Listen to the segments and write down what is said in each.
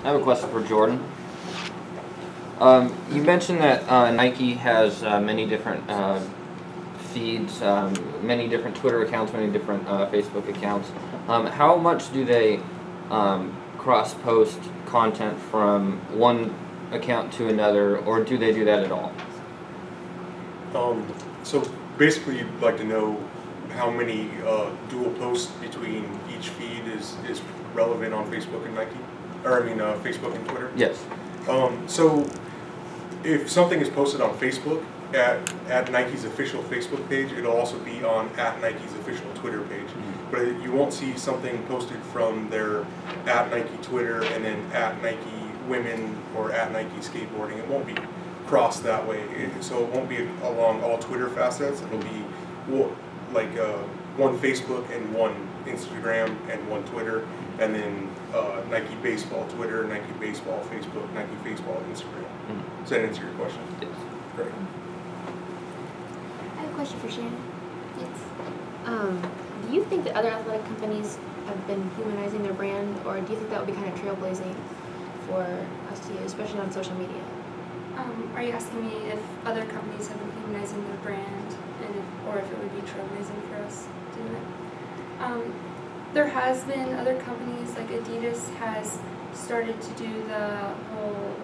I have a question for Jordan. You mentioned that Nike has many different feeds, many different Twitter accounts, many different Facebook accounts. How much do they cross-post content from one account to another, or do they do that at all? So basically, you'd like to know how many dual posts between each feed is relevant on Facebook and Nike, or I mean Facebook and Twitter. Yes. So if something is posted on Facebook at Nike's official Facebook page, it'll also be on at Nike's official Twitter page. Mm-hmm. But you won't see something posted from their at Nike Twitter and then at Nike Women or at Nike Skateboarding. It won't be crossed that way. So it won't be along all Twitter facets. It'll be like one Facebook and one Instagram and one Twitter, and then Nike Baseball Twitter, Nike Baseball Facebook, Nike Baseball Instagram. Mm-hmm. Does that answer your question? Yes. Great. I have a question for Shannon. Yes. Do you think that other athletic companies have been humanizing their brand, or do you think that would be kind of trailblazing for us to use, especially on social media? Are you asking me if other companies have been humanizing their brand, and or if it would be trailblazing for us to do it? There has been other companies, like Adidas has started to do the whole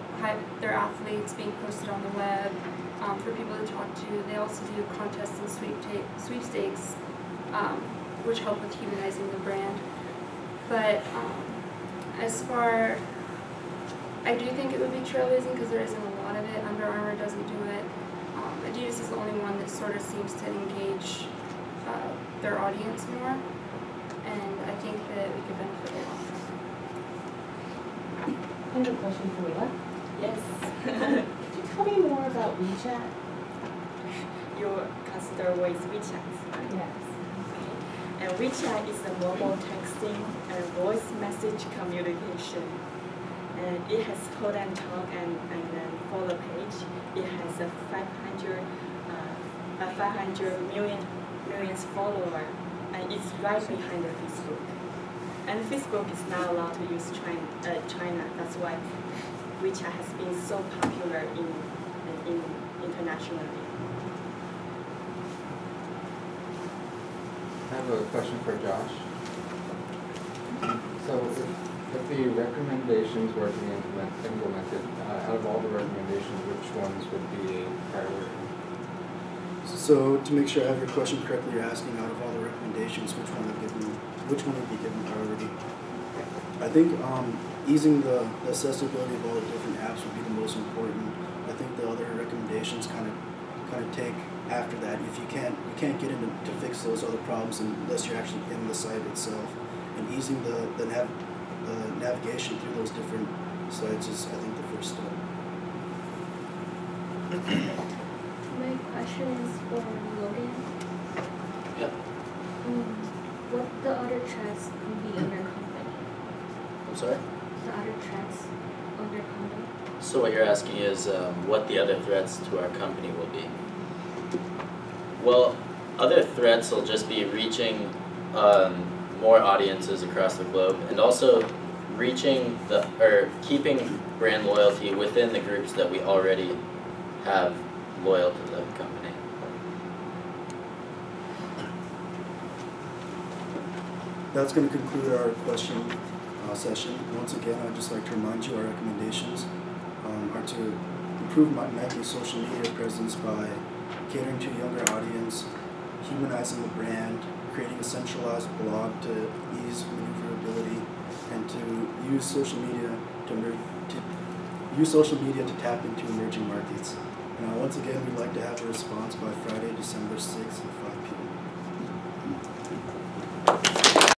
their athletes being posted on the web for people to talk to. They also do contests and sweepstakes, which help with humanizing the brand. But as far, I do think it would be trailblazing because there isn't a lot of it. Under Armour doesn't do it. Adidas is the only one that sort of seems to engage their audience more, and I think that we could benefit a lot from it. I have a question for Leela. Yes. Could you tell me more about WeChat? You consider with WeChat, right? Yes. Okay. And WeChat is a mobile texting and voice message communication. And it has call and talk and then follow page. It has a 500 million followers, and it's right behind the Facebook. And Facebook is not allowed to use China. That's why WeChat has been so popular in internationally. I have a question for Josh. So if the recommendations were to be implemented, out of all the recommendations, which ones would be a priority? So to make sure I have your question correctly, you're asking out of all the recommendations, which one would be given priority? I think easing the accessibility of all the different apps would be the most important. I think the other recommendations kind of take after that. If you can't get in to fix those other problems unless you're actually in the site itself, and easing the navigation through those different sites is, I think, the first step. My question is for Logan. Yep. What the other tracks will be in your company? I'm sorry? The other tracks of your company? So what you're asking is what the other threats to our company will be. Well, other threats will just be reaching more audiences across the globe, and also reaching keeping brand loyalty within the groups that we already have loyal to the company. That's going to conclude our question session. Once again, I'd just like to remind you our recommendations are to improve Nike's social media presence by catering to a younger audience, humanizing the brand, creating a centralized blog to ease maneuverability, and to use social media to tap into emerging markets. And once again, we'd like to have a response by Friday, December 6th at 5 p.m.